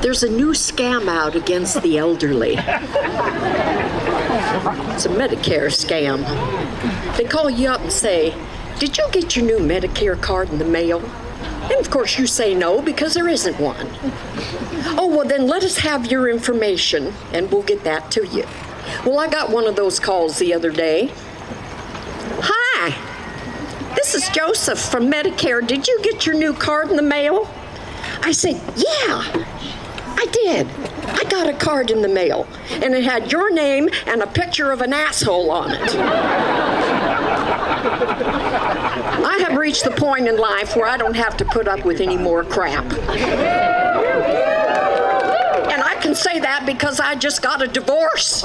There's a new scam out against the elderly. It's a Medicare scam. They call you up and say, "Did you get your new Medicare card in the mail?" And of course you say no because there isn't one. "Oh, well then let us have your information and we'll get that to you." Well, I got one of those calls the other day. "Hi, this is Joseph from Medicare. Did you get your new card in the mail?" I said, "Yeah, I did. I got a card in the mail, and it had your name and a picture of an asshole on it." I have reached the point in life where I don't have to put up with any more crap. And I can say that because I just got a divorce.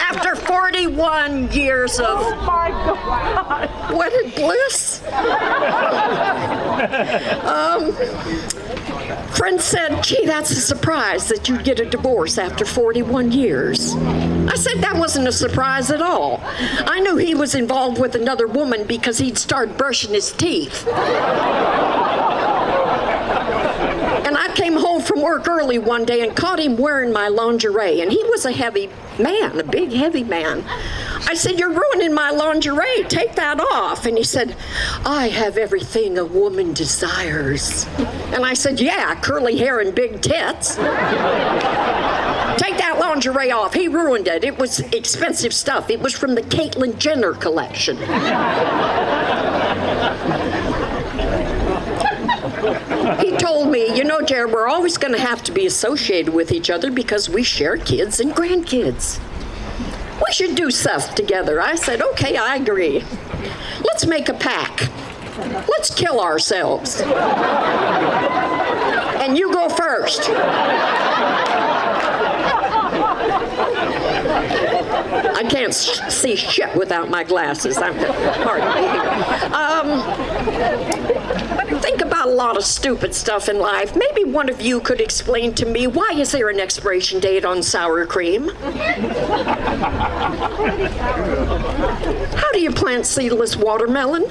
After 41 years of wedded bliss. Friend said, "Gee, that's a surprise that you'd get a divorce after 41 years. I said, "That wasn't a surprise at all. I knew he was involved with another woman because he'd started brushing his teeth. And I came home from work early one day and caught him wearing my lingerie, and he was a heavy man, a big, heavy man. I said, "You're ruining my lingerie. Take that off." And he said, "I have everything a woman desires." And I said, "Yeah, curly hair and big tits. Take that lingerie off." He ruined it. It was expensive stuff. It was from the Caitlyn Jenner collection. He told me, "You know, Jere, we're always going to have to be associated with each other because we share kids and grandkids. We should do stuff together." I said, "Okay, I agree. Let's make a pact. Let's kill ourselves. And you go first." I can't see shit without my glasses. I'm hard. I think about a lot of stupid stuff in life. Maybe one of you could explain to me, why is there an expiration date on sour cream? How do you plant seedless watermelon?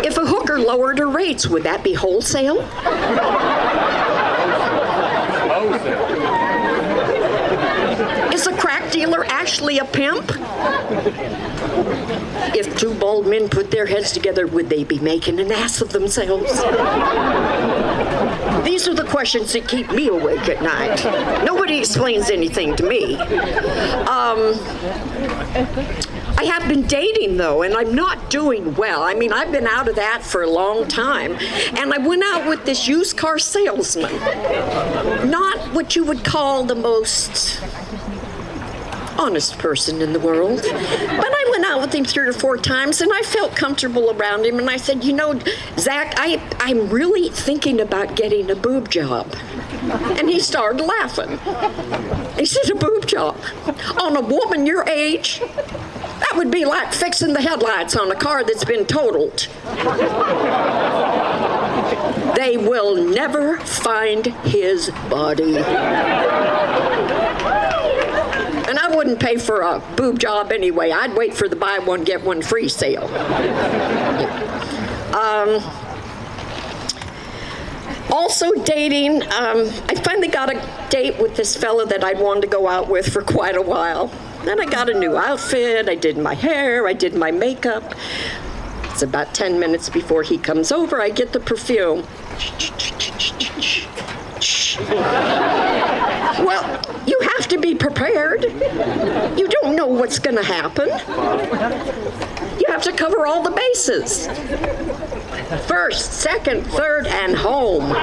If a hooker lowered her rates, would that be wholesale? Is a crack dealer actually a pimp? If two bald men put their heads together, would they be making an ass of themselves? These are the questions that keep me awake at night. Nobody explains anything to me. I have been dating, though, and I'm not doing well. I mean, I've been out of that for a long time. And I went out with this used car salesman. Not what you would call the most honest person in the world. But I went out with him 3 or 4 times, and I felt comfortable around him. And I said, "You know, Zach, I'm really thinking about getting a boob job." And he started laughing. He said, "A boob job? On a woman your age? That would be like fixing the headlights on a car that's been totaled. They will never find his body." And I wouldn't pay for a boob job anyway. I'd wait for the buy one, get one free sale. Also dating, I finally got a date with this fella that I'd wanted to go out with for quite a while. Then I got a new outfit, I did my hair, I did my makeup. It's about 10 minutes before he comes over, I get the perfume. Well, you have to be prepared. You don't know what's going to happen. You have to cover all the bases. First, second, third, and home.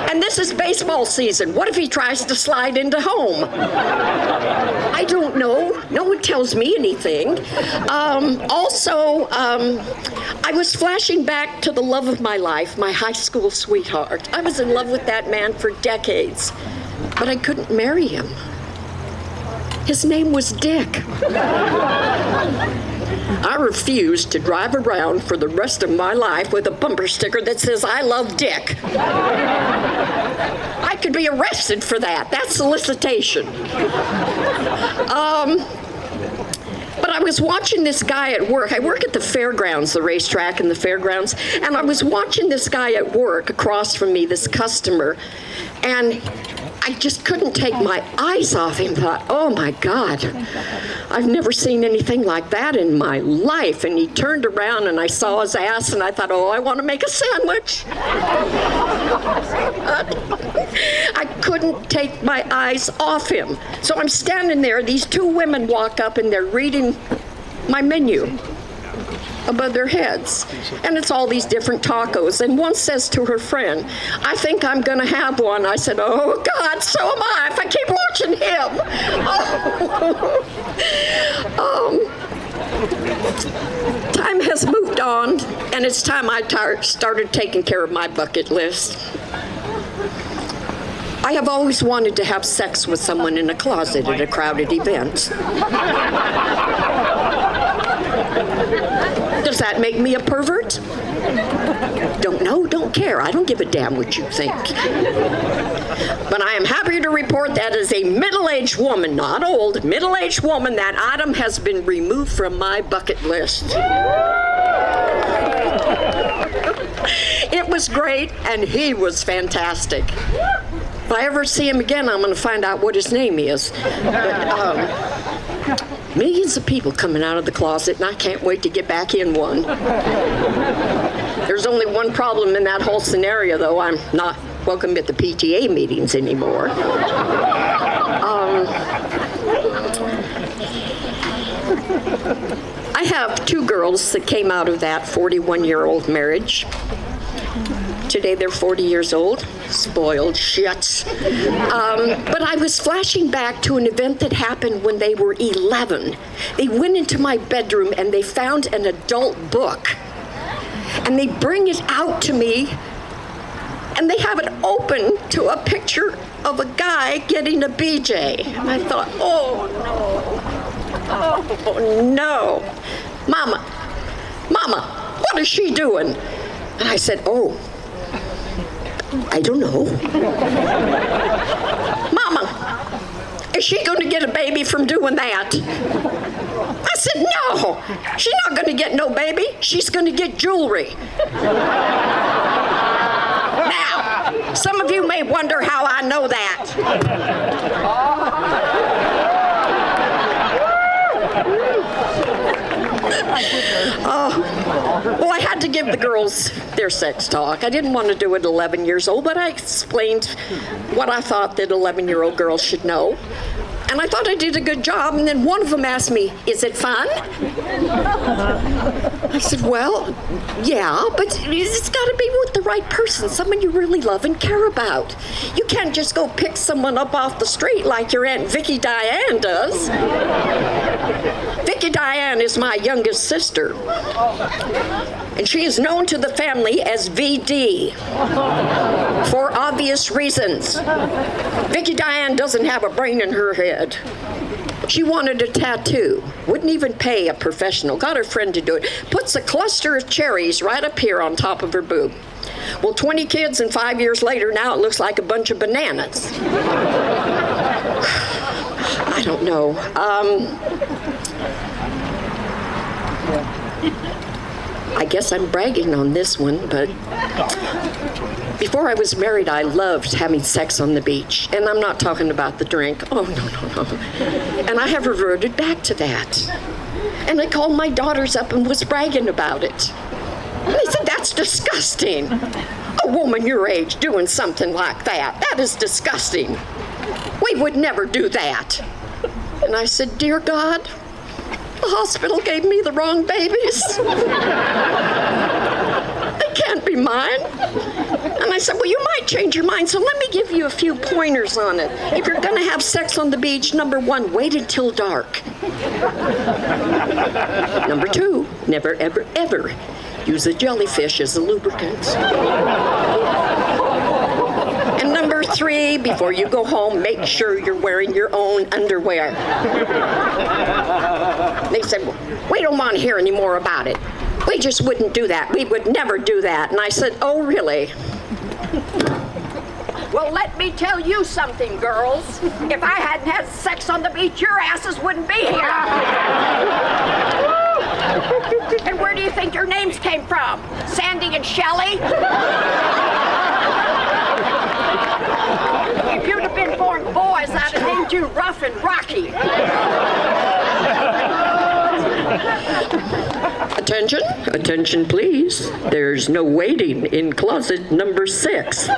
And this is baseball season. What if he tries to slide into home? I don't know. No one tells me anything. I was flashing back to the love of my life, my high school sweetheart. I was in love with that man for decades, but I couldn't marry him. His name was Dick. I refused to drive around for the rest of my life with a bumper sticker that says, "I love Dick." could be arrested for that. That's solicitation. But I was watching this guy at work. I work at the fairgrounds, the racetrack and the fairgrounds, and I was watching this guy at work across from me, this customer, and I just couldn't take my eyes off him. Thought, oh my God, I've never seen anything like that in my life. And he turned around and I saw his ass and I thought, oh, I want to make a sandwich. I couldn't take my eyes off him. So I'm standing there, these two women walk up and they're reading my menu above their heads. And it's all these different tacos. And one says to her friend, I think I'm going to have one. I said, oh, God, so am I if I keep watching him. Time has moved on, and it's time I started taking care of my bucket list. I have always wanted to have sex with someone in a closet at a crowded event. Does that make me a pervert? Don't know, don't care. I don't give a damn what you think. But I am happy to report that as a middle-aged woman, not old, middle-aged woman, that item has been removed from my bucket list. It was great, and he was fantastic. If I ever see him again, I'm going to find out what his name is. But, millions of people coming out of the closet, and I can't wait to get back in one. There's only one problem in that whole scenario, though. I'm not welcome at the PTA meetings anymore. I have two girls that came out of that 41-year-old marriage. Today they're 40 years old. Spoiled shits. But I was flashing back to an event that happened when they were 11. They went into my bedroom and they found an adult book. And they bring it out to me and they have it open to a picture of a guy getting a BJ. And I thought, oh no. Mama, what is she doing? And I said, oh, I don't know. Mama, is she going to get a baby from doing that? I said, no, she's not going to get no baby. She's going to get jewelry. Now, some of you may wonder how I know that. Well, I had to give the girls their sex talk. I didn't want to do it at 11 years old, but I explained what I thought that 11-year-old girls should know. And I thought I did a good job, and then one of them asked me, is it fun? I said, well, yeah, but it's got to be with the right person, someone you really love and care about. You can't just go pick someone up off the street like your Aunt Vicki Diane does. Vicki Diane is my youngest sister, and she is known to the family as VD for obvious reasons. Vicki Diane doesn't have a brain in her head. She wanted a tattoo, wouldn't even pay a professional, got her friend to do it, puts a cluster of cherries right up here on top of her boob. Well, 20 kids and 5 years later, now it looks like a bunch of bananas. I don't know. I guess I'm bragging on this one, but before I was married, I loved having sex on the beach. And I'm not talking about the drink. Oh, no. And I have reverted back to that. And I called my daughters up and was bragging about it. And they said, that's disgusting. A woman your age doing something like that. That is disgusting. We would never do that. And I said, dear God, the hospital gave me the wrong babies. They can't be mine. And I said, well, you might change your mind, so let me give you a few pointers on it. If you're going to have sex on the beach, number 1, wait until dark. Number 2, never, ever, ever use a jellyfish as a lubricant. And number 3, before you go home, make sure you're wearing your own underwear. They said, well, we don't want to hear any more about it. We just wouldn't do that. We would never do that. And I said, oh, really? Well, let me tell you something, girls. If I hadn't had sex on the beach, your asses wouldn't be here. And where do you think your names came from? Sandy and Shelley? If you'd have been born boys, I'd have named you Rough and Rocky. Attention, attention please. There's no waiting in closet number 6.